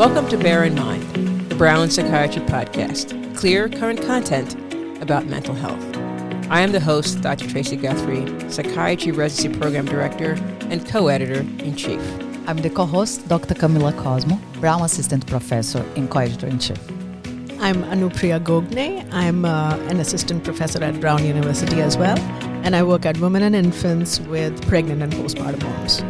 Welcome to Bear in Mind, the Brown Psychiatry Podcast, clear, current content about mental health. I am the host, Dr. Tracey Guthrie, Psychiatry Residency Program Director and Co-Editor-in-Chief. I'm the co-host, Dr. Camila Cosmo, Brown Assistant Professor and Co-Editor-in-Chief. I'm Anupriya Gogne. I'm an assistant professor at Brown University as well, and I work at women and infants with pregnant and postpartum moms.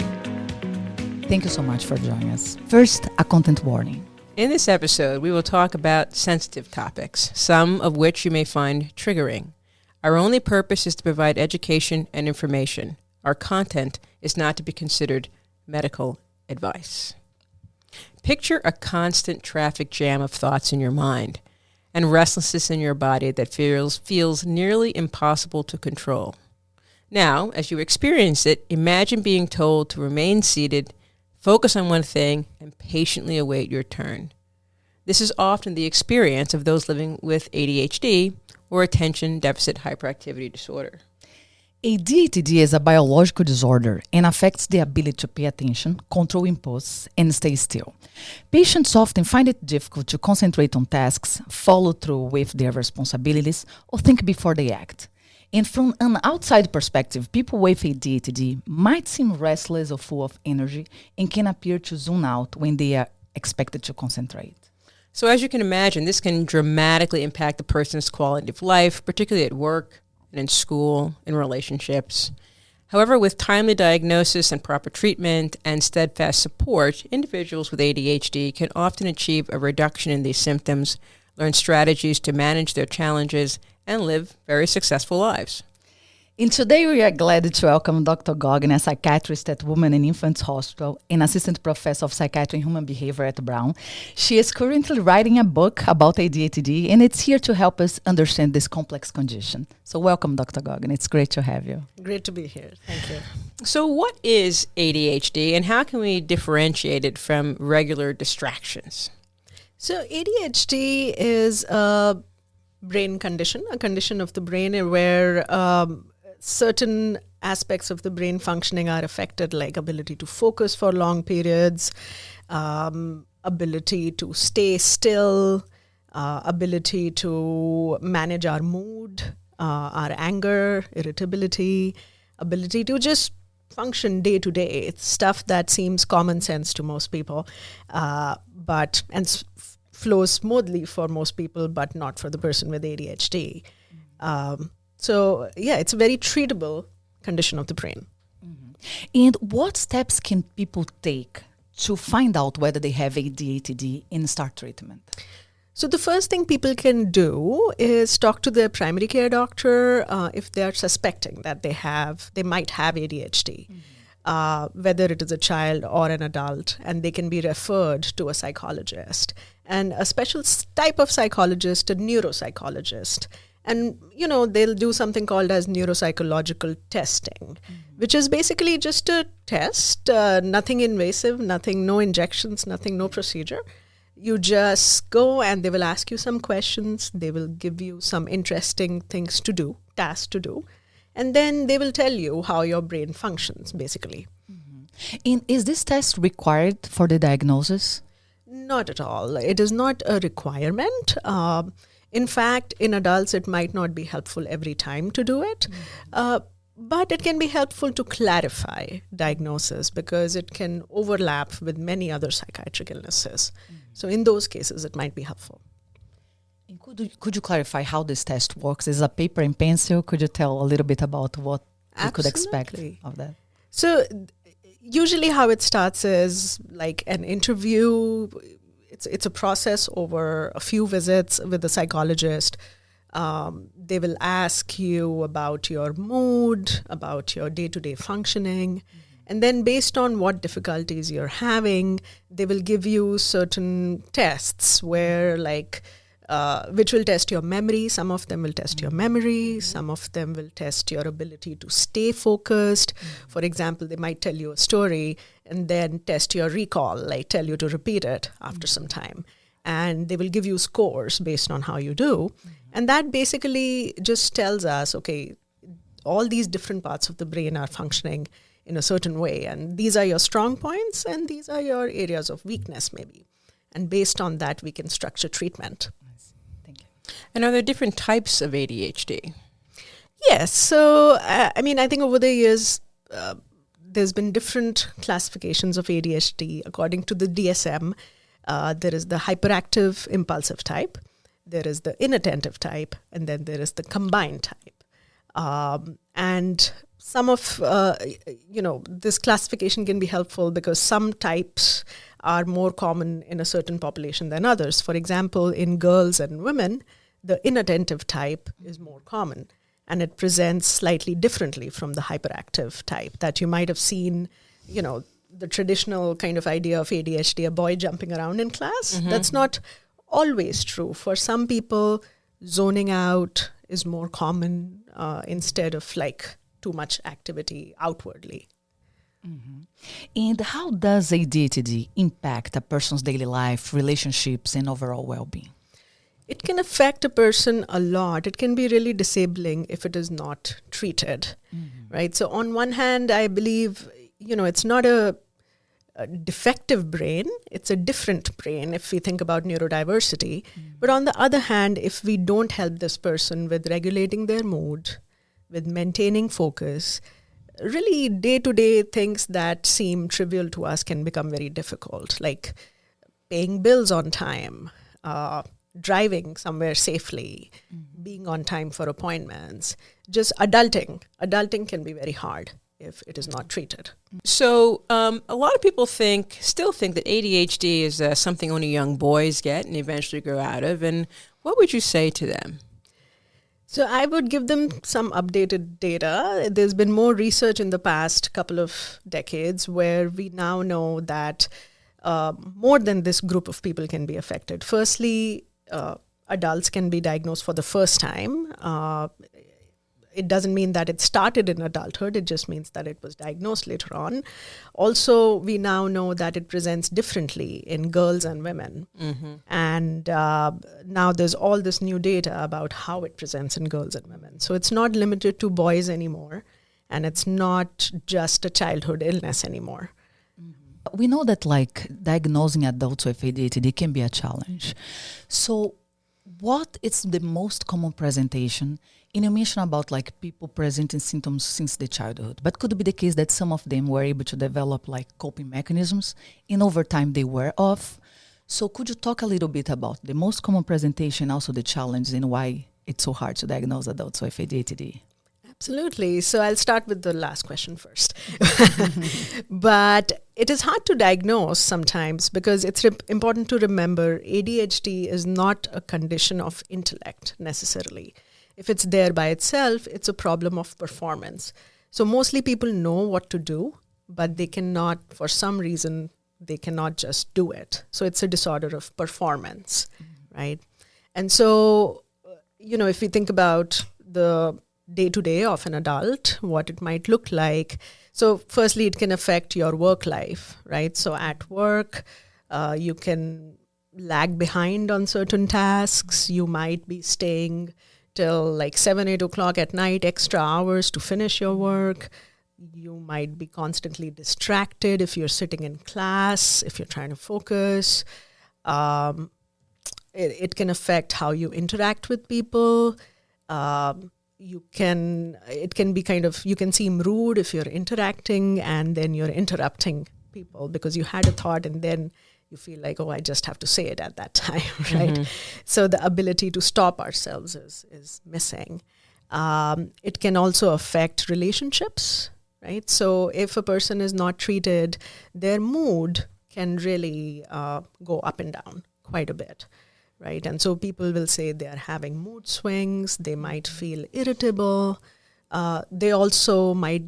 Thank you so much for joining us. First, a content warning. In this episode, we will talk about sensitive topics, some of which you may find triggering. Our only purpose is to provide education and information. Our content is not to be considered medical advice. Picture a constant traffic jam of thoughts in your mind and restlessness in your body that feels nearly impossible to control. Now, as you experience it, imagine being told to remain seated, focus on one thing, and patiently await your turn. This is often the experience of those living with ADHD or attention deficit hyperactivity disorder. ADHD is a biological disorder and affects the ability to pay attention, control impulse, and stay still. Patients often find it difficult to concentrate on tasks, follow through with their responsibilities, or think before they act. And from an outside perspective, people with ADHD might seem restless or full of energy and can appear to zone out when they are expected to concentrate. So as you can imagine, this can dramatically impact the person's quality of life, particularly at work and in school, in relationships. However, with timely diagnosis and proper treatment and steadfast support, individuals with ADHD can often achieve a reduction in these symptoms, learn strategies to manage their challenges, and live very successful lives. And today we are glad to welcome Dr. Gogne, a psychiatrist at Women and Infants Hospital and Assistant Professor of Psychiatry and Human Behavior at Brown. She is currently writing a book about ADHD, and it's here to help us understand this complex condition. So welcome, Dr. Gogne. It's great to have you. Great to be here. Thank you. So what is ADHD, and how can we differentiate it from regular distractions? So ADHD is a brain condition, a condition of the brain where certain aspects of the brain functioning are affected, like ability to focus for long periods, ability to stay still, ability to manage our mood, our anger, irritability, ability to just function day to day. It's stuff that seems common sense to most people, but flows smoothly for most people, but not for the person with ADHD. So, it's a very treatable condition of the brain. Mm-hmm. And what steps can people take to find out whether they have ADHD and start treatment? So the first thing people can do is talk to their primary care doctor if they are suspecting that they might have ADHD, whether it is a child or an adult, and they can be referred to a psychologist. And a special type of psychologist, a neuropsychologist. And, they'll do something called as neuropsychological testing, which is basically just a test, nothing invasive, no injections, no procedure. You just go and they will ask you some questions. They will give you some interesting things to do, tasks to do. And then they will tell you how your brain functions, basically. Mm-hmm. And is this test required for the diagnosis? Not at all. It is not a requirement. In fact, in adults, it might not be helpful every time to do it, but it can be helpful to clarify diagnosis because it can overlap with many other psychiatric illnesses. So in those cases, it might be helpful. And could you clarify how this test works? Is it a paper and pencil? Could you tell a little bit about what we could expect of that? So usually how it starts is like an interview. It's a process over a few visits with the psychologist. They will ask you about your mood, about your day-to-day functioning. And then based on what difficulties you're having, they will give you certain tests where which will test your memory. Some of them will test your memory. Some of them will test your ability to stay focused. For example, they might tell you a story and then test your recall, tell you to repeat it after some time. And they will give you scores based on how you do. And that basically just tells us, okay, all these different parts of the brain are functioning in a certain way. And these are your strong points and these are your areas of weakness maybe. And based on that, we can structure treatment. Thank you. And are there different types of ADHD? Yes. So, I think over the years, there's been different classifications of ADHD. According to the DSM, there is the hyperactive impulsive type, there is the inattentive type, and then there is the combined type. And some of, this classification can be helpful because some types are more common in a certain population than others. For example, in girls and women, the inattentive type is more common, and it presents slightly differently from the hyperactive type that you might have seen, the traditional kind of idea of ADHD, a boy jumping around in class. Mm-hmm. That's not always true. For some people, zoning out is more common instead of like too much activity outwardly. Mm-hmm. And how does ADHD impact a person's daily life, relationships, and overall well-being? It can affect a person a lot. It can be really disabling if it is not treated, right? So on one hand, I believe, it's not a defective brain. It's a different brain if we think about neurodiversity. But on the other hand, if we don't help this person with regulating their mood, with maintaining focus, really day-to-day things that seem trivial to us can become very difficult, like paying bills on time, driving somewhere safely, being on time for appointments, just adulting. Adulting can be very hard if it is not treated. So a lot of people still think that ADHD is something only young boys get and eventually grow out of. And what would you say to them? So I would give them some updated data. There's been more research in the past couple of decades where we now know that more than this group of people can be affected. Firstly, adults can be diagnosed for the first time. It doesn't mean that it started in adulthood. It just means that it was diagnosed later on. Also, we now know that it presents differently in girls and women. Mm-hmm. And now there's all this new data about how it presents in girls and women. So it's not limited to boys anymore. And it's not just a childhood illness anymore. We know that diagnosing adults with ADHD can be a challenge. So what is the most common presentation? And you mentioned about people presenting symptoms since the childhood, but could it be the case that some of them were able to develop coping mechanisms and over time they wear off? So could you talk a little bit about the most common presentation, also the challenge and why it's so hard to diagnose adults with ADHD? Absolutely. So I'll start with the last question first. But it is hard to diagnose sometimes because it's important to remember ADHD is not a condition of intellect necessarily. If it's there by itself, it's a problem of performance. So mostly people know what to do, but they cannot, for some reason, they cannot just do it. So it's a disorder of performance, right? And so, if we think about the day-to-day of an adult, what it might look like. So firstly, it can affect your work life, right? So at work, you can lag behind on certain tasks. You might be staying till 7, 8 o'clock at night, extra hours to finish your work. You might be constantly distracted if you're sitting in class, if you're trying to focus. It can affect how you interact with people. It can be you can seem rude if you're interacting and then you're interrupting people because you had a thought and then you feel I just have to say it at that time, right? Mm-hmm. So the ability to stop ourselves is missing. It can also affect relationships, right? So if a person is not treated, their mood can really go up and down quite a bit, right? And so people will say they are having mood swings. They might feel irritable. They also might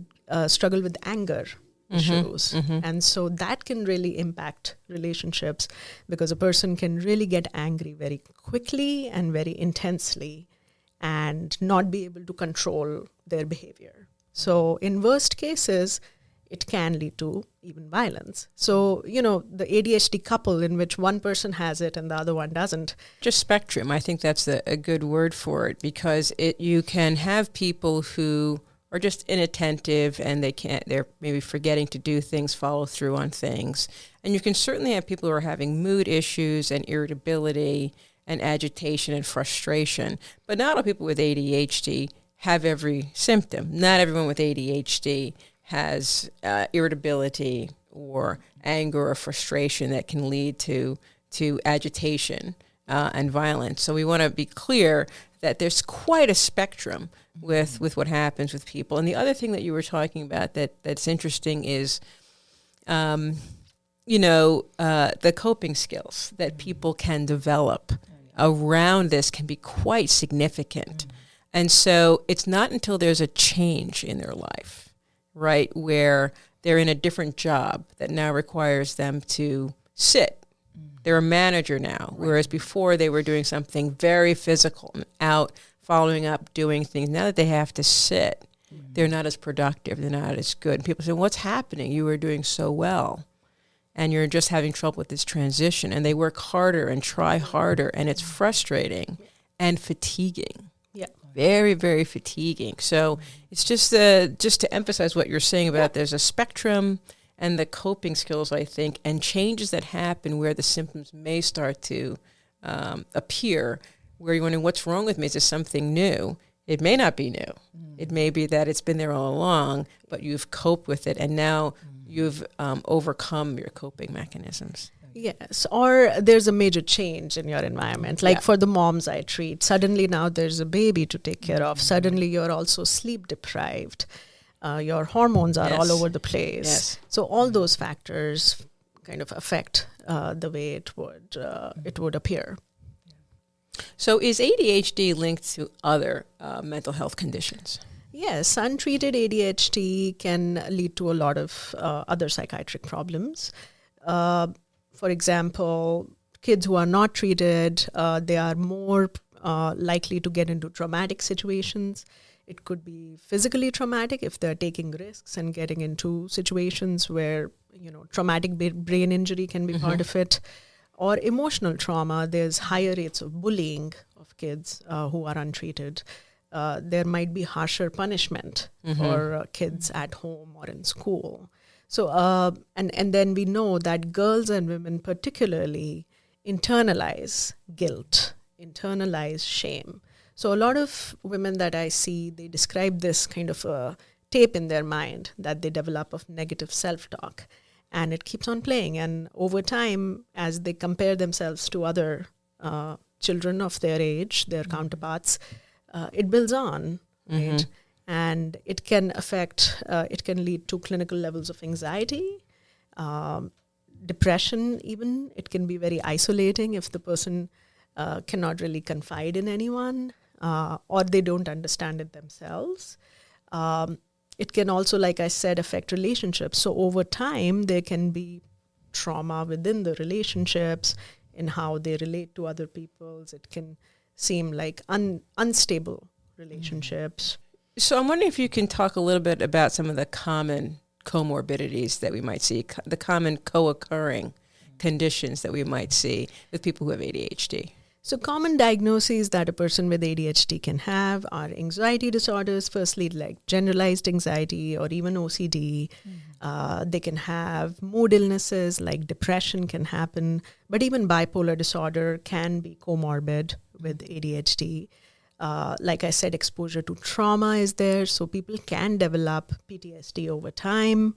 struggle with anger issues. Mm-hmm. And so that can really impact relationships because a person can really get angry very quickly and very intensely and not be able to control their behavior. So in worst cases, it can lead to even violence. So, the ADHD couple in which one person has it and the other one doesn't. Just spectrum. I think that's a good word for it because you can have people who or just inattentive, and they're maybe forgetting to do things, follow through on things. And you can certainly have people who are having mood issues and irritability and agitation and frustration. But not all people with ADHD have every symptom. Not everyone with ADHD has irritability or anger or frustration that can lead to agitation and violence. So we want to be clear that there's quite a spectrum with what happens with people. And the other thing that you were talking about that's interesting is, the coping skills that people can develop around this can be quite significant. And so it's not until there's a change in their life, right, where they're in a different job that now requires them to sit. They're a manager now, whereas before they were doing something very physical and out, following up, doing things. Now that they have to sit, they're not as productive. They're not as good. And people say, what's happening? You were doing so well, and you're just having trouble with this transition. And they work harder and try harder, and it's frustrating and fatiguing. Yeah, very, very fatiguing. So it's just to emphasize what you're saying about there's a spectrum and the coping skills, I think, and changes that happen where the symptoms may start to appear, where you're wondering, what's wrong with me? Is this something new? It may not be new. It may be that it's been there all along, but you've coped with it, and now you've overcome your coping mechanisms. Yes, or there's a major change in your environment. Like for the moms I treat, suddenly now there's a baby to take care of. Suddenly you're also sleep deprived. Your hormones are all over the place. Yes. So all those factors kind of affect the way it would appear. So is ADHD linked to other mental health conditions? Yes, untreated ADHD can lead to a lot of other psychiatric problems. For example, kids who are not treated, they are more likely to get into traumatic situations. It could be physically traumatic if they're taking risks and getting into situations where, traumatic brain injury can be part of it. Or emotional trauma, there's higher rates of bullying of kids who are untreated. There might be harsher punishment for kids at home or in school. So, and then we know that girls and women particularly internalize guilt, internalize shame. So a lot of women that I see, they describe this kind of a tape in their mind that they develop of negative self-talk. And it keeps on playing. And over time, as they compare themselves to other children of their age, their counterparts, it builds on, right? And it can affect, it can lead to clinical levels of anxiety, depression even. It can be very isolating if the person cannot really confide in anyone or they don't understand it themselves. It can also, like I said, affect relationships. So over time, there can be trauma within the relationships in how they relate to other people. It can seem like unstable relationships. So I'm wondering if you can talk a little bit about some of the common comorbidities that we might see, the common co-occurring conditions that we might see with people who have ADHD. So common diagnoses that a person with ADHD can have are anxiety disorders, firstly like generalized anxiety or even OCD. They can have mood illnesses like depression can happen, but even bipolar disorder can be comorbid with ADHD. Like I said, exposure to trauma is there, so people can develop PTSD over time.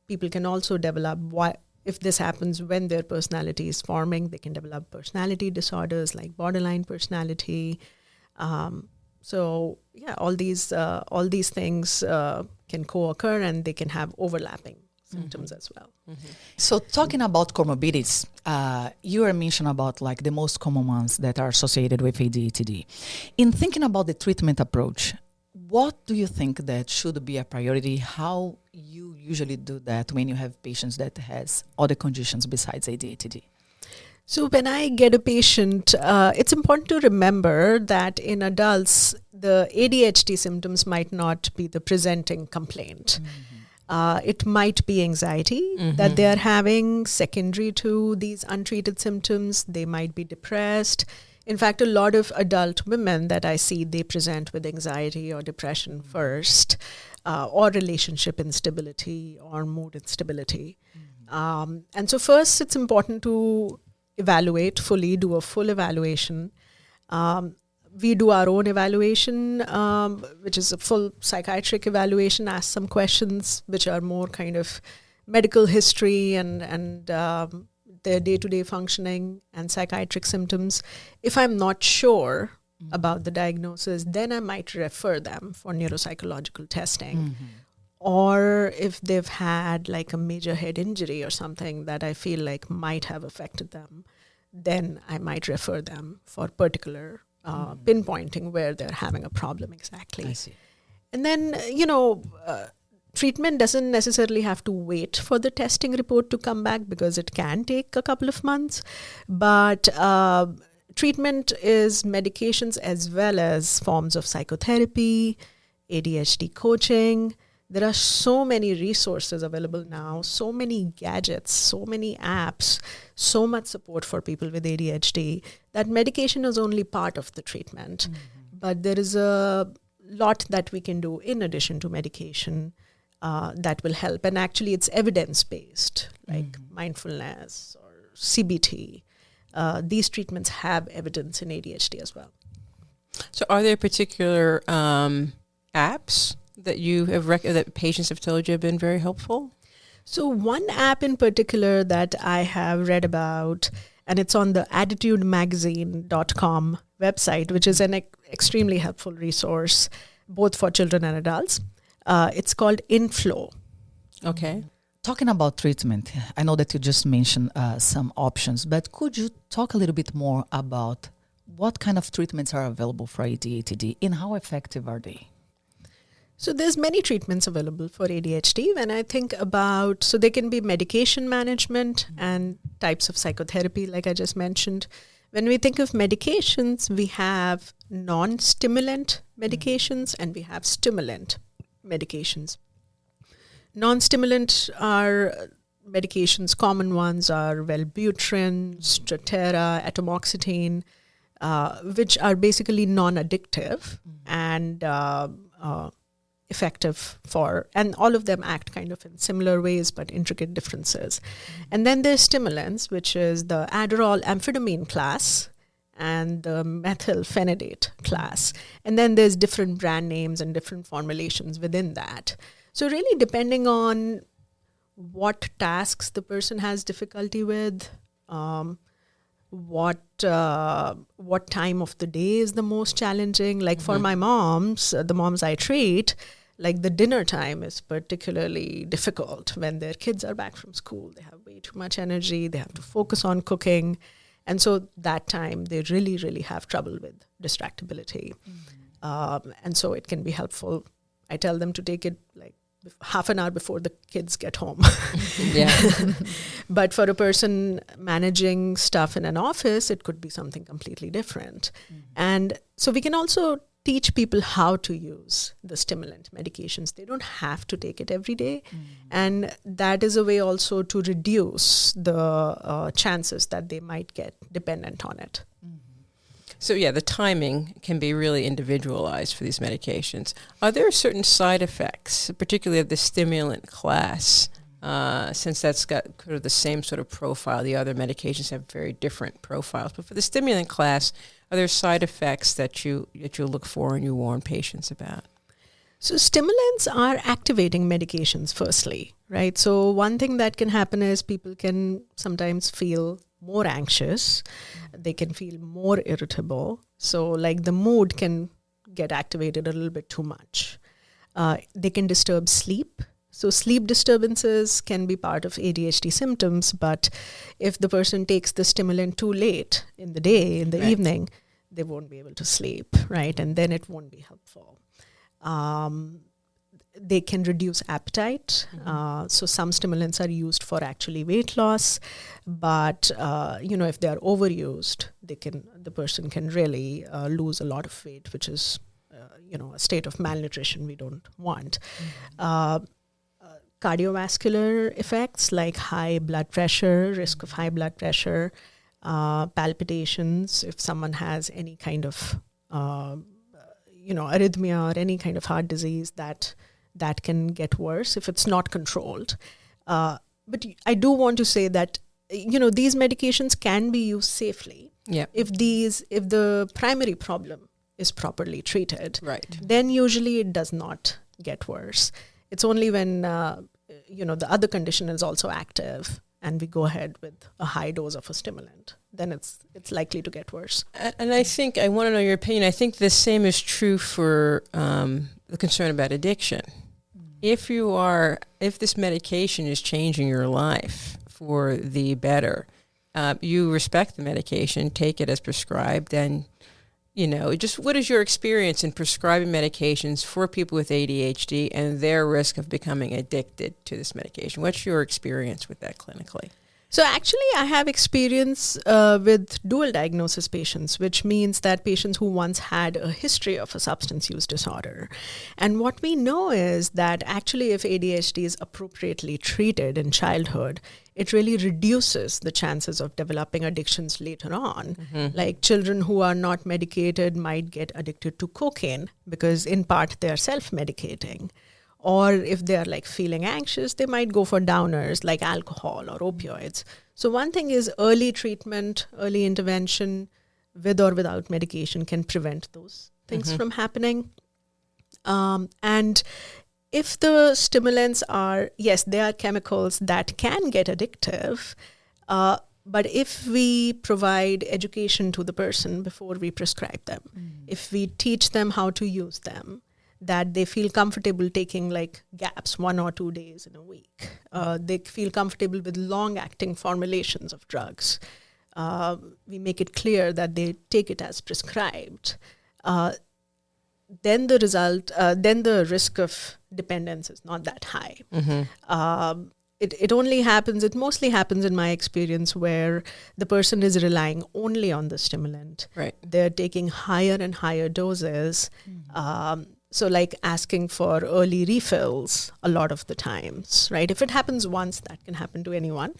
People can also develop, if this happens when their personality is forming, they can develop personality disorders like borderline personality. So yeah, all these things can co-occur and they can have overlapping symptoms as well. So talking about comorbidities, you are mentioning about like the most common ones that are associated with ADHD. In thinking about the treatment approach, what do you think that should be a priority? How you usually do that when you have patients that has other conditions besides ADHD? So when I get a patient, it's important to remember that in adults, the ADHD symptoms might not be the presenting complaint. It might be anxiety that they are having secondary to these untreated symptoms. They might be depressed. In fact, a lot of adult women that I see, they present with anxiety or depression first, or relationship instability or mood instability. And so first, it's important to evaluate fully, do a full evaluation. We do our own evaluation, which is a full psychiatric evaluation, ask some questions which are more kind of medical history and their day-to-day functioning and psychiatric symptoms. If I'm not sure about the diagnosis, then I might refer them for neuropsychological testing. Or if they've had like a major head injury or something that I feel like might have affected them, then I might refer them for particular pinpointing where they're having a problem exactly. I see. And then, treatment doesn't necessarily have to wait for the testing report to come back because it can take a couple of months. But treatment is medications as well as forms of psychotherapy, ADHD coaching. There are so many resources available now, so many gadgets, so many apps, so much support for people with ADHD that medication is only part of the treatment. But there is a lot that we can do in addition to medication that will help. And actually, it's evidence-based, like mindfulness or CBT. These treatments have evidence in ADHD as well. So are there particular apps that you have that patients have told you have been very helpful? So one app in particular that I have read about, and it's on the attitudemagazine.com website, which is an extremely helpful resource, both for children and adults. It's called Inflow. Okay. Talking about treatment, I know that you just mentioned some options, but could you talk a little bit more about what kind of treatments are available for ADHD and how effective are they? So there's many treatments available for ADHD. When I think about, so they can be medication management and types of psychotherapy, like I just mentioned. When we think of medications, we have non-stimulant medications and we have stimulant medications. Non-stimulant are medications, common ones are Wellbutrin, Strattera, atomoxetine, which are basically non-addictive and effective for, and all of them act kind of in similar ways but intricate differences. And then there's stimulants, which is the Adderall amphetamine class and the methylphenidate class. And then there's different brand names and different formulations within that. So really depending on what tasks the person has difficulty with, what time of the day is the most challenging. Like for my moms, the moms I treat, like the dinner time is particularly difficult when their kids are back from school. They have way too much energy. They have to focus on cooking. And so that time they really, really have trouble with distractibility. And so it can be helpful. I tell them to take it like half an hour before the kids get home. But for a person managing stuff in an office, it could be something completely different. And so we can also teach people how to use the stimulant medications. They don't have to take it every day. And that is a way also to reduce the chances that they might get dependent on it. So yeah, the timing can be really individualized for these medications. Are there certain side effects, particularly of the stimulant class, since that's got sort of the same sort of profile? The other medications have very different profiles. But for the stimulant class, are there side effects that you look for and you warn patients about? So stimulants are activating medications firstly, right? So one thing that can happen is people can sometimes feel more anxious. They can feel more irritable. So like the mood can get activated a little bit too much. They can disturb sleep. So sleep disturbances can be part of ADHD symptoms, but if the person takes the stimulant too late in the day, in the evening, they won't be able to sleep, right? And then it won't be helpful. They can reduce appetite. So some stimulants are used for actually weight loss, but if they are overused, the person can really lose a lot of weight, which is a state of malnutrition we don't want. Cardiovascular effects like high blood pressure, risk of high blood pressure, palpitations, if someone has any kind of arrhythmia or any kind of heart disease, that can get worse if it's not controlled. But I do want to say that these medications can be used safely if the primary problem is properly treated. Right. Then usually it does not get worse. It's only when the other condition is also active and we go ahead with a high dose of a stimulant, then it's likely to get worse. And I think, I want to know your opinion, I think the same is true for the concern about addiction. If this medication is changing your life for the better, you respect the medication, take it as prescribed, and just what is your experience in prescribing medications for people with ADHD and their risk of becoming addicted to this medication? What's your experience with that clinically? So actually, I have experience with dual diagnosis patients, which means that patients who once had a history of a substance use disorder. And what we know is that actually if ADHD is appropriately treated in childhood, it really reduces the chances of developing addictions later on. Mm-hmm. Like children who are not medicated might get addicted to cocaine because in part they are self-medicating. Or if they're like feeling anxious, they might go for downers like alcohol or opioids. So one thing is early treatment, early intervention with or without medication can prevent those things from happening. And if the stimulants are, yes, they are chemicals that can get addictive, but if we provide education to the person before we prescribe them, if we teach them how to use them, that they feel comfortable taking like gaps, 1 or 2 days in a week. They feel comfortable with long-acting formulations of drugs. We make it clear that they take it as prescribed. Then the risk of dependence is not that high. Mm-hmm. It mostly happens in my experience where the person is relying only on the stimulant. Right. They're taking higher and higher doses. So like asking for early refills a lot of the times, right? If it happens once, that can happen to anyone,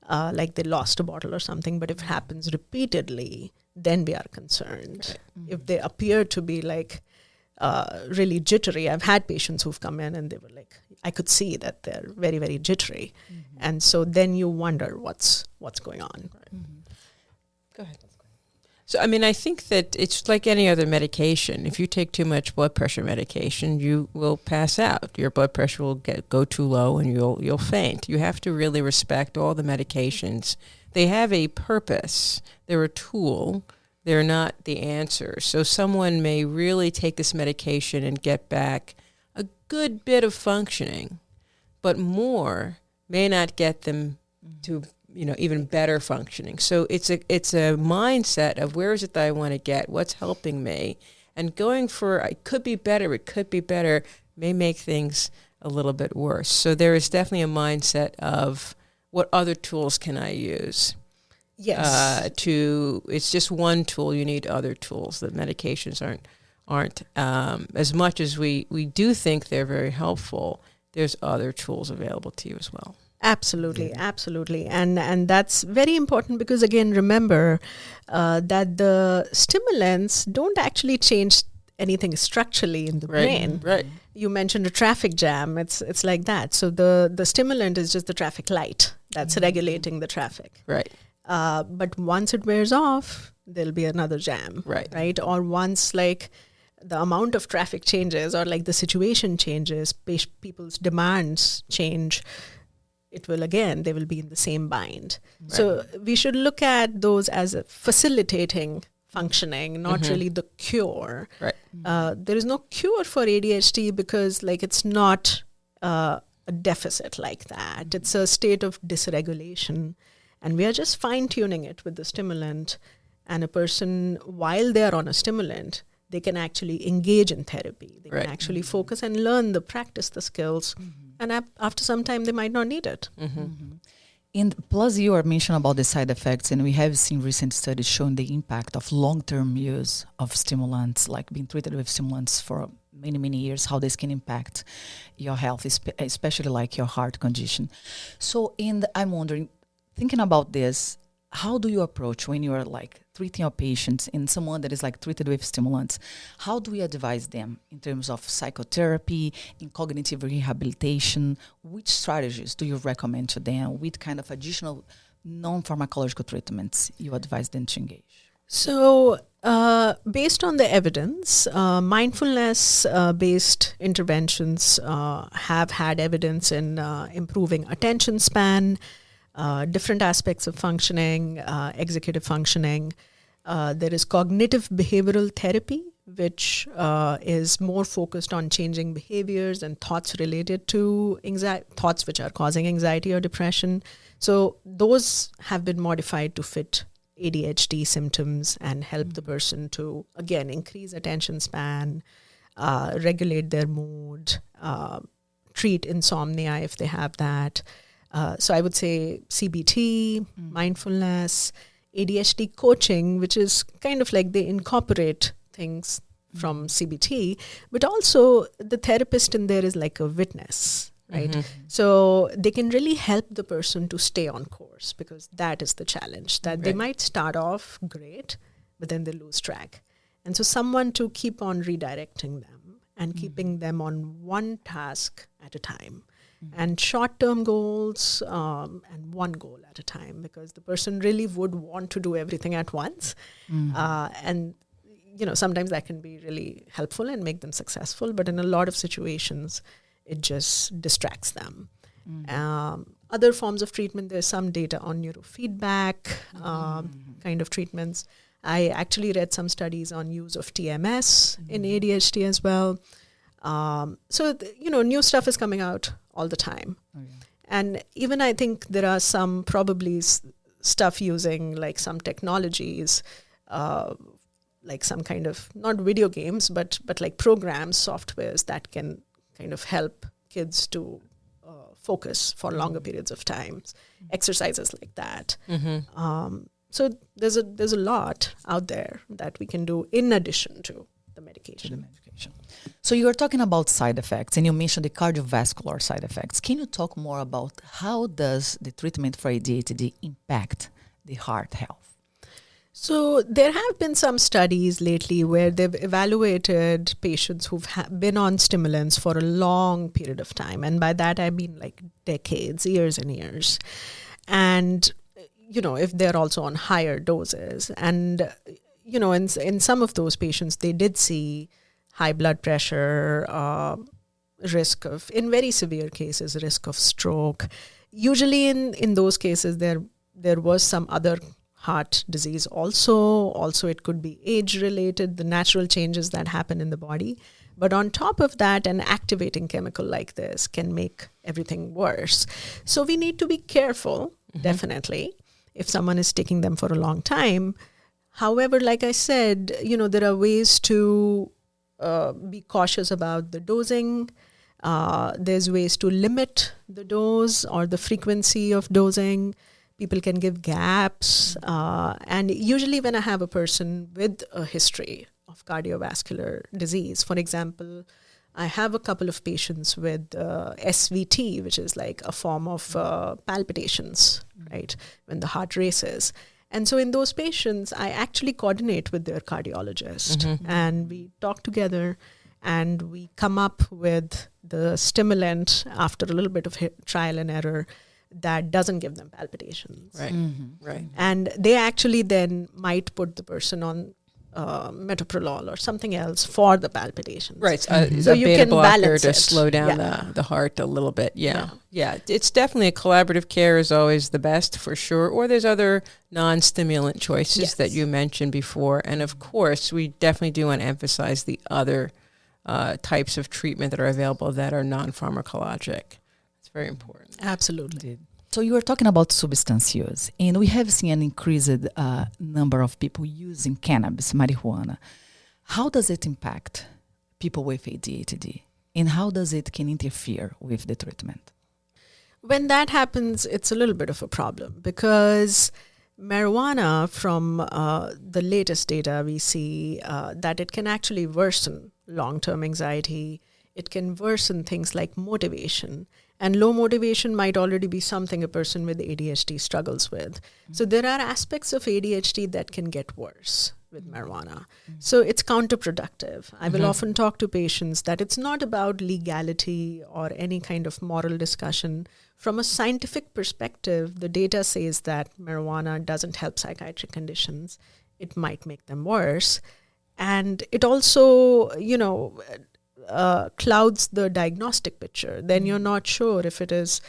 like they lost a bottle or something. But if it happens repeatedly, then we are concerned. Right. If they appear to be like really jittery, I've had patients who've come in and they were like, I could see that they're very, very jittery. Mm-hmm. And so then you wonder what's going on. Right? Mm-hmm. Go ahead. So, I mean, I think that it's like any other medication. If you take too much blood pressure medication, you will pass out. Your blood pressure will go too low and you'll faint. You have to really respect all the medications. They have a purpose. They're a tool. They're not the answer. So someone may really take this medication and get back a good bit of functioning, but more may not get them to even better functioning. So it's a mindset of where is it that I want to get, what's helping me, and going for it could be better may make things a little bit worse. So there is definitely a mindset of what other tools can I use. Yes. It's just one tool. You need other tools. The medications aren't as much as we do think they're very helpful. There's other tools available to you as well. Absolutely. And that's very important because, again, remember that the stimulants don't actually change anything structurally in the brain. Right. You mentioned a traffic jam. It's like that. So the stimulant is just the traffic light that's regulating the traffic. Right. But once it wears off, there'll be another jam. Right. Or once like the amount of traffic changes or like the situation changes, people's demands change, they will be in the same bind. Right. So we should look at those as a facilitating functioning, not really the cure. Right. There is no cure for ADHD because like it's not a deficit like that. It's a state of dysregulation. And we are just fine-tuning it with the stimulant. And a person, while they're on a stimulant, they can actually engage in therapy. They can actually focus and practice the skills. And after some time, they might not need it. And plus, you are mentioning about the side effects, and we have seen recent studies showing the impact of long-term use of stimulants, like being treated with stimulants for many, many years, how this can impact your health, especially like your heart condition. So, I'm wondering, thinking about this, how do you approach when you are like treating your patients and someone that is like treated with stimulants? How do we advise them in terms of psychotherapy, in cognitive rehabilitation? Which strategies do you recommend to them? What kind of additional non-pharmacological treatments you advise them to engage? So, based on the evidence, mindfulness-based interventions have had evidence in improving attention span, different aspects of functioning, executive functioning. There is cognitive behavioral therapy, which is more focused on changing behaviors and thoughts related to thoughts which are causing anxiety or depression. So those have been modified to fit ADHD symptoms and help the person to, again, increase attention span, regulate their mood, treat insomnia if they have that. So I would say CBT, mindfulness, ADHD coaching, which is kind of like they incorporate things from CBT, but also the therapist in there is like a witness, right? So they can really help the person to stay on course, because that is the challenge, that they might start off great, but then they lose track. And so someone to keep on redirecting them and keeping them on one task at a time. And short-term goals and one goal at a time, because the person really would want to do everything at once. And, you know, sometimes that can be really helpful and make them successful, but in a lot of situations, it just distracts them. Other forms of treatment, there's some data on neurofeedback kind of treatments. I actually read some studies on use of TMS in ADHD as well. So, new stuff is coming out all the time. And even I think there are some probably stuff using like some technologies, like some kind of, not video games, but like programs, softwares that can kind of help kids to focus for longer periods of time, exercises like that. So there's a lot out there that we can do in addition to the medication. So you were talking about side effects, and you mentioned the cardiovascular side effects. Can you talk more about how does the treatment for ADHD impact the heart health? So there have been some studies lately where they've evaluated patients who've been on stimulants for a long period of time. And by that, I mean like decades, years and years. And, if they're also on higher doses. And, in some of those patients, they did see high blood pressure, risk of, in very severe cases, risk of stroke. Usually in those cases, there was some other heart disease also it could be age related, the natural changes that happen in the body. But on top of that, an activating chemical like this can make everything worse. So we need to be careful, definitely, if someone is taking them for a long time. However, like I said, there are ways to be cautious about the dosing. There's ways to limit the dose or the frequency of dosing. People can give gaps. And usually when I have a person with a history of cardiovascular disease, for example, I have a couple of patients with SVT, which is like a form of palpitations, right, when the heart races. And so in those patients, I actually coordinate with their cardiologist and we talk together and we come up with the stimulant after a little bit of trial and error that doesn't give them palpitations. Right, right. And they actually then might put the person on metoprolol or something else for the palpitations. Right, so a you beta can blocker balance to it. slow down the heart a little bit. Yeah. It's definitely a collaborative care is always the best for sure. Or there's other non-stimulant choices that you mentioned before. And of course, we definitely do want to emphasize the other types of treatment that are available that are non-pharmacologic. It's very important. Absolutely. So you were talking about substance use, and we have seen an increased number of people using cannabis, marijuana. How does it impact people with ADHD, and how does it can interfere with the treatment? When that happens, it's a little bit of a problem because marijuana, from the latest data, we see that it can actually worsen long-term anxiety. It can worsen things like motivation. And low motivation might already be something a person with ADHD struggles with. So there are aspects of ADHD that can get worse with marijuana. So it's counterproductive. I will often talk to patients that it's not about legality or any kind of moral discussion. From a scientific perspective, the data says that marijuana doesn't help psychiatric conditions. It might make them worse. And it also, clouds the diagnostic picture. Then you're not sure if it is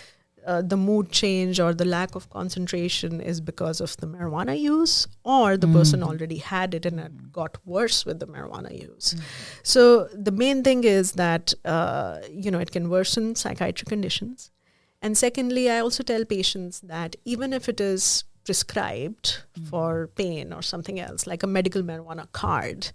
the mood change or the lack of concentration is because of the marijuana use, or the person already had it and it got worse with the marijuana use. So the main thing is that, it can worsen psychiatric conditions. And secondly, I also tell patients that even if it is prescribed for pain or something else, like a medical marijuana card,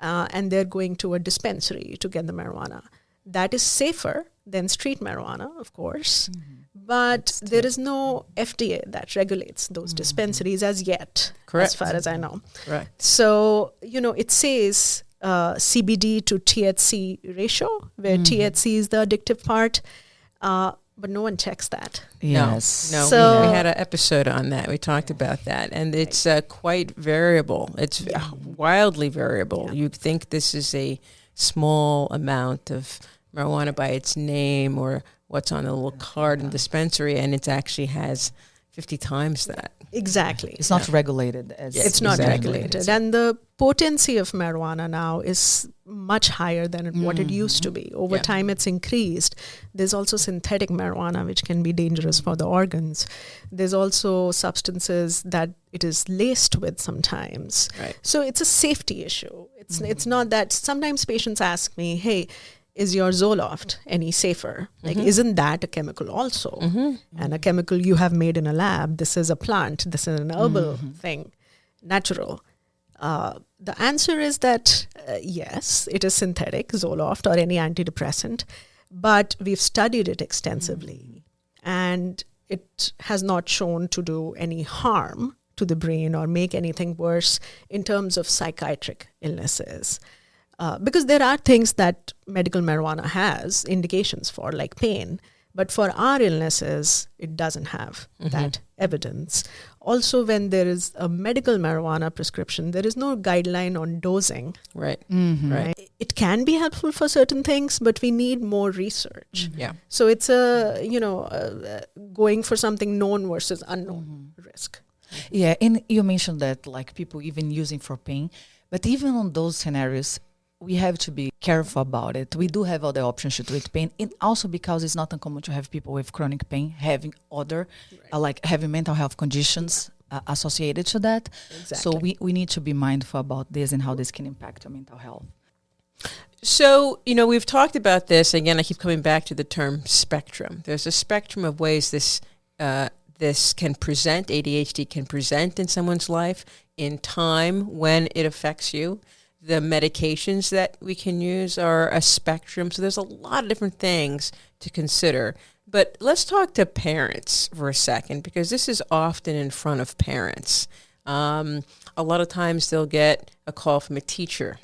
and they're going to a dispensary to get the marijuana, that is safer than street marijuana, of course. But there is no FDA that regulates those dispensaries as yet, Correct. as far as I know. Correct. So, it says CBD to THC ratio, where THC is the addictive part, but no one checks that. Yes. No, So- we had an episode on that. We talked about that. And it's quite variable. It's wildly variable. Yeah. You'd think this is a small amount of marijuana by its name or what's on the little card in the dispensary, and it actually has 50 times that. Exactly. It's not regulated as Yes, It's not exactly. regulated. And the potency of marijuana now is much higher than what it used to be. Over Yeah. time, it's increased. There's also synthetic marijuana, which can be dangerous for the organs. There's also substances that it is laced with sometimes. Right. So it's a safety issue. It's not that sometimes patients ask me, hey, is your Zoloft any safer? Like, isn't that a chemical also? And a chemical you have made in a lab. This is a plant. This is an herbal thing, natural. The answer is that, yes, it is synthetic, Zoloft or any antidepressant, but we've studied it extensively and it has not shown to do any harm to the brain or make anything worse in terms of psychiatric illnesses. Because there are things that medical marijuana has indications for, like pain. But for our illnesses, it doesn't have that evidence. Also, when there is a medical marijuana prescription, there is no guideline on dosing. Right. Right? It can be helpful for certain things, but we need more research. Yeah. So it's going for something known versus unknown risk. Yeah, and you mentioned that like people even using for pain, but even on those scenarios, we have to be careful about it. We do have other options to treat pain, and also because it's not uncommon to have people with chronic pain having other, like having mental health conditions associated to that. Exactly. So we need to be mindful about this and how this can impact your mental health. So, we've talked about this. Again, I keep coming back to the term spectrum. There's a spectrum of ways this can present, ADHD can present in someone's life in time when it affects you. The medications that we can use are a spectrum. So there's a lot of different things to consider. But let's talk to parents for a second, because this is often in front of parents. A lot of times they'll get a call from a teacher.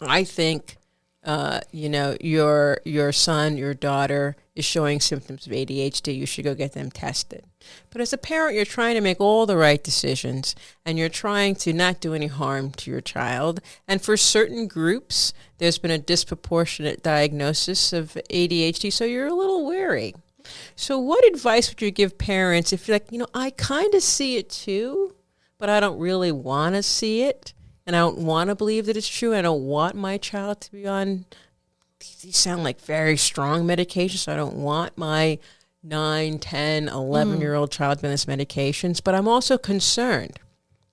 I think, your son, your daughter is showing symptoms of ADHD. You should go get them tested. But as a parent, you're trying to make all the right decisions, and you're trying to not do any harm to your child. And for certain groups, there's been a disproportionate diagnosis of ADHD, so you're a little wary. So what advice would you give parents if you're like, I kind of see it too, but I don't really want to see it, and I don't want to believe that it's true. I don't want my child to be on, these sound like very strong medications, so I don't want my 9, 10, 11-year-old child on these medications, but I'm also concerned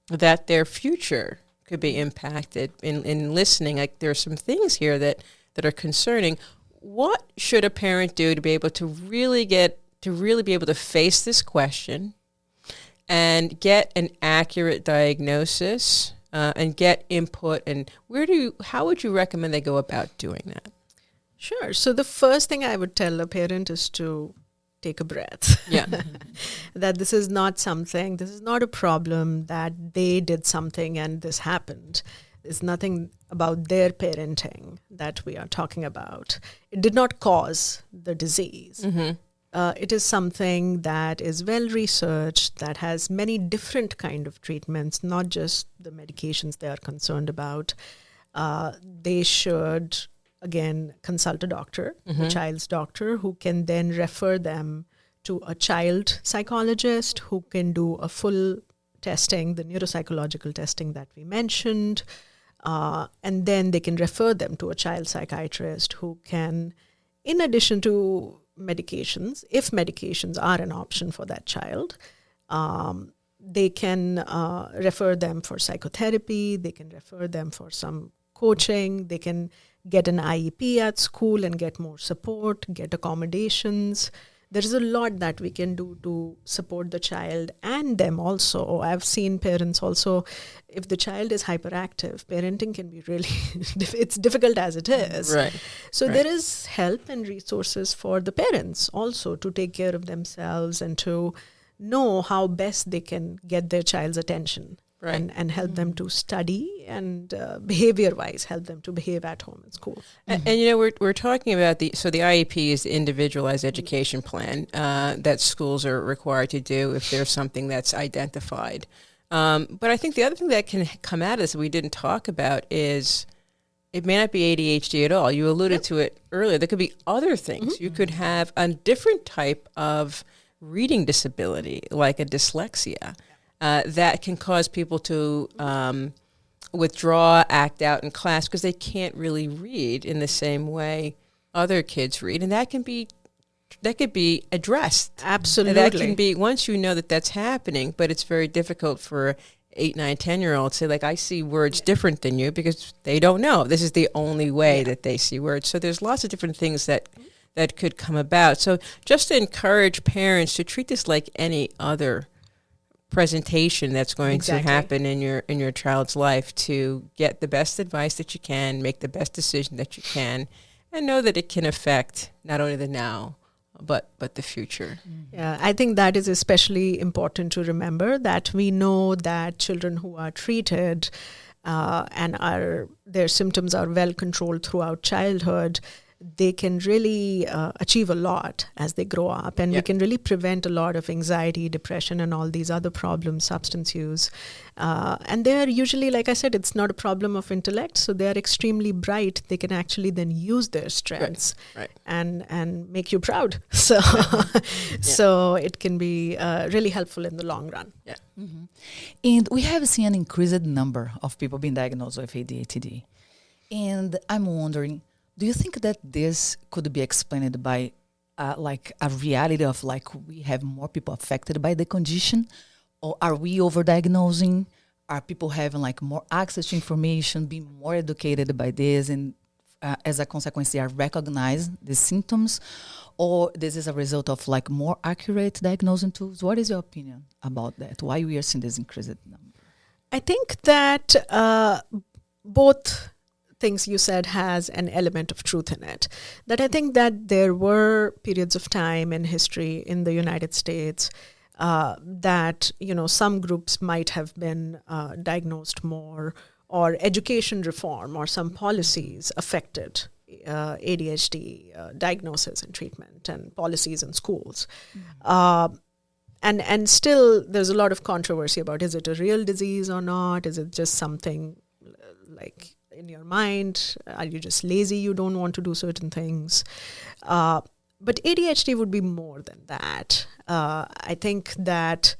that their future could be impacted in listening. Like, there are some things here that are concerning. What should a parent do to be able to really be able to face this question and get an accurate diagnosis and get input? And how would you recommend they go about doing that? Sure. So the first thing I would tell a parent is to take a breath. Yeah. That this is not a problem, that they did something and this happened. It's nothing about their parenting that we are talking about. It did not cause the disease. It is something that is well researched, that has many different kind of treatments, not just the medications they are concerned about. They should, again, consult a doctor, a child's doctor, who can then refer them to a child psychologist who can do a full testing, the neuropsychological testing that we mentioned. And then they can refer them to a child psychiatrist who can, in addition to medications, if medications are an option for that child, they can refer them for psychotherapy, they can refer them for some coaching, they can get an IEP at school and get more support, get accommodations. There is a lot that we can do to support the child and them also. I've seen parents also, if the child is hyperactive, parenting can be really, it's difficult as it is. Right. So there is help and resources for the parents also to take care of themselves and to know how best they can get their child's attention. Right. And help them to study and behavior-wise help them to behave at home and school. And you know, we're talking about the IEP is the individualized education plan that schools are required to do if there's something that's identified. But I think the other thing that can come out of this that we didn't talk about is it may not be ADHD at all. You alluded to it earlier. There could be other things. You could have a different type of reading disability, like a dyslexia. That can cause people to withdraw, act out in class because they can't really read in the same way other kids read, and that could be addressed. Absolutely, and that can be once you know that that's happening. But it's very difficult for 8, 9, 10-year-olds to say, like, I see words different than you because they don't know. This is the only way that they see words. So there's lots of different things that could come about. So just to encourage parents to treat this like any other presentation that's going to happen in your child's life, to get the best advice that you can, make the best decision that you can, and know that it can affect not only the now but the future. Yeah, I think that is especially important to remember, that we know that children who are treated and their symptoms are well controlled throughout childhood, they can really achieve a lot as they grow up, and we can really prevent a lot of anxiety, depression, and all these other problems, substance use. And they're usually, like I said, it's not a problem of intellect, so they're extremely bright. They can actually then use their strengths and make you proud. So, so it can be really helpful in the long run. Yeah. Mm-hmm. And we have seen an increased number of people being diagnosed with ADHD. And I'm wondering, do you think that this could be explained by like a reality of like we have more people affected by the condition? Or are we overdiagnosing? Are people having like more access to information, being more educated by this, and as a consequence they are recognize the symptoms? Or this is a result of like more accurate diagnosing tools? What is your opinion about that? Why we are seeing this increased number? I think that both things you said has an element of truth in it. That I think that there were periods of time in history in the United States that, you know, some groups might have been diagnosed more, or education reform or some policies affected ADHD diagnosis and treatment and policies in schools. And still there's a lot of controversy about, is it a real disease or not? Is it just something like in your mind? Are you just lazy? You don't want to do certain things? But ADHD would be more than that. I think that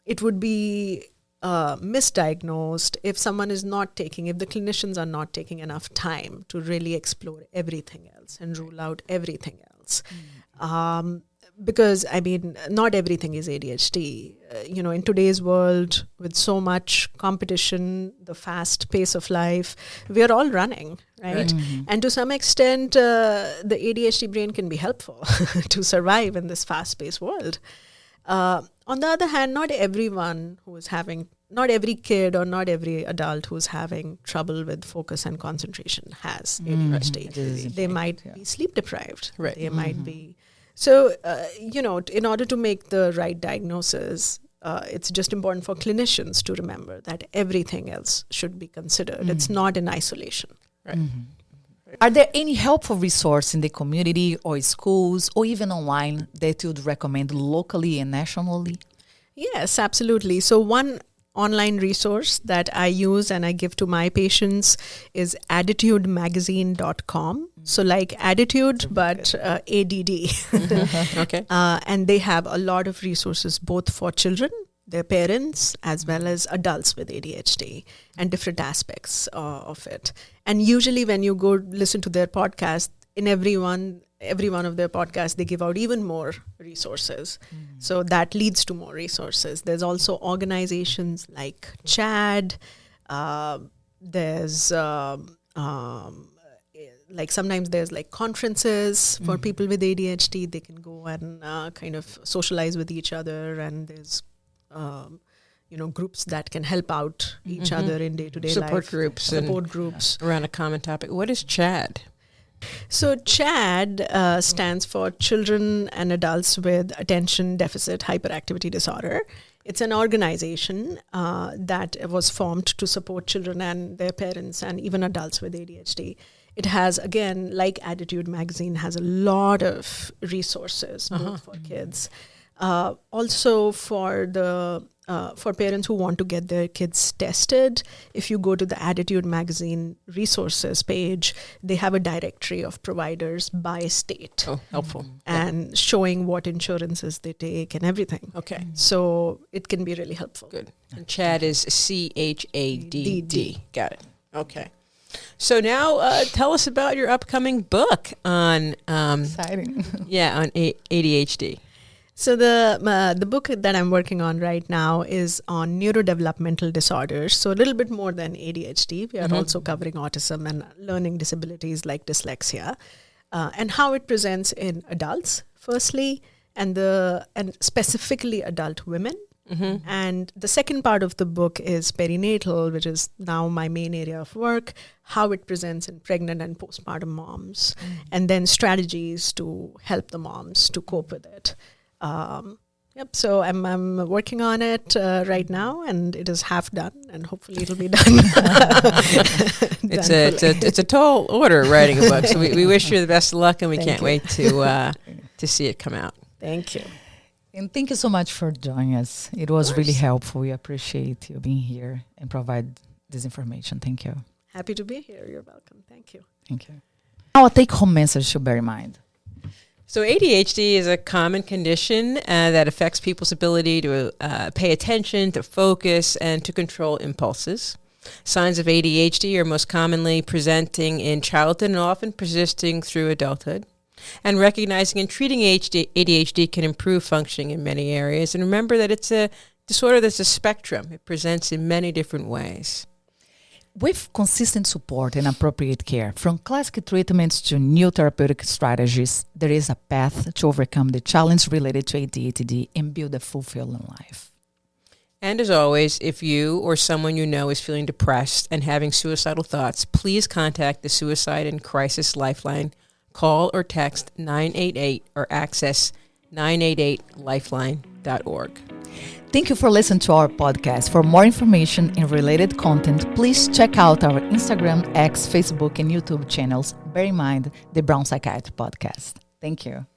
it would be misdiagnosed if someone is not taking, if the clinicians are not taking enough time to really explore everything else and rule out everything else. Because, I mean, not everything is ADHD. You know, in today's world, with so much competition, the fast pace of life, we are all running, right? Mm-hmm. And to some extent, the ADHD brain can be helpful to survive in this fast-paced world. On the other hand, not everyone who is having, not every kid or not every adult who's having trouble with focus and concentration has ADHD. They might be sleep deprived. Right. They might be... So, you know, in order to make the right diagnosis, it's just important for clinicians to remember that everything else should be considered. It's not in isolation. Right. Are there any helpful resources in the community or schools or even online that you'd recommend locally and nationally? Yes, absolutely. So one online resource that I use and I give to my patients is attitudemagazine.com. So like attitude, but ADD. Okay. And they have a lot of resources both for children, their parents, as well as adults with ADHD and different aspects of it. And usually when you go listen to their podcast, in every one of their podcasts, they give out even more resources. So that leads to more resources. There's also organizations like CHAD. There's like sometimes there's like conferences for people with ADHD. They can go and kind of socialize with each other, and there's groups that can help out each other in day-to-day life. Support groups around a common topic. What is CHAD? So CHAD stands for Children and Adults with Attention Deficit Hyperactivity Disorder. It's an organization that was formed to support children and their parents and even adults with ADHD. It has, again, like Attitude Magazine, has a lot of resources both for kids. Also for parents who want to get their kids tested, if you go to the Attitude Magazine resources page, they have a directory of providers by state. Oh, helpful. And showing what insurances they take and everything. Okay. So it can be really helpful. Good. And CHAD is CHADD. Got it. Okay. So now tell us about your upcoming book on Exciting. Mm-hmm. on ADHD. So the book that I'm working on right now is on neurodevelopmental disorders. So a little bit more than ADHD. We are also covering autism and learning disabilities like dyslexia, and how it presents in adults, firstly, and specifically adult women. And the second part of the book is perinatal, which is now my main area of work, how it presents in pregnant and postpartum moms, and then strategies to help the moms to cope with it. So I'm working on it right now, and it is half done, and hopefully it'll be done. It's a tall order writing a book, so we wish you the best of luck, and we Thank can't you. wait to see it come out. Thank you. And thank you so much for joining us. It was really helpful. We appreciate you being here and provide this information. Thank you. Happy to be here. You're welcome. Thank you. Thank you. Now, a take-home message to bear in mind. So ADHD is a common condition that affects people's ability to pay attention, to focus, and to control impulses. Signs of ADHD are most commonly presenting in childhood and often persisting through adulthood. And recognizing and treating ADHD can improve functioning in many areas. And remember that it's a disorder that's a spectrum. It presents in many different ways. With consistent support and appropriate care, from classic treatments to new therapeutic strategies, there is a path to overcome the challenge related to ADHD and build a fulfilling life. And as always, if you or someone you know is feeling depressed and having suicidal thoughts, please contact the Suicide and Crisis Lifeline. Call or text 988 or access 988lifeline.org. Thank you for listening to our podcast. For more information and related content, please check out our Instagram, X, Facebook, and YouTube channels. Bear in mind the Brown Psychiatry Podcast. Thank you.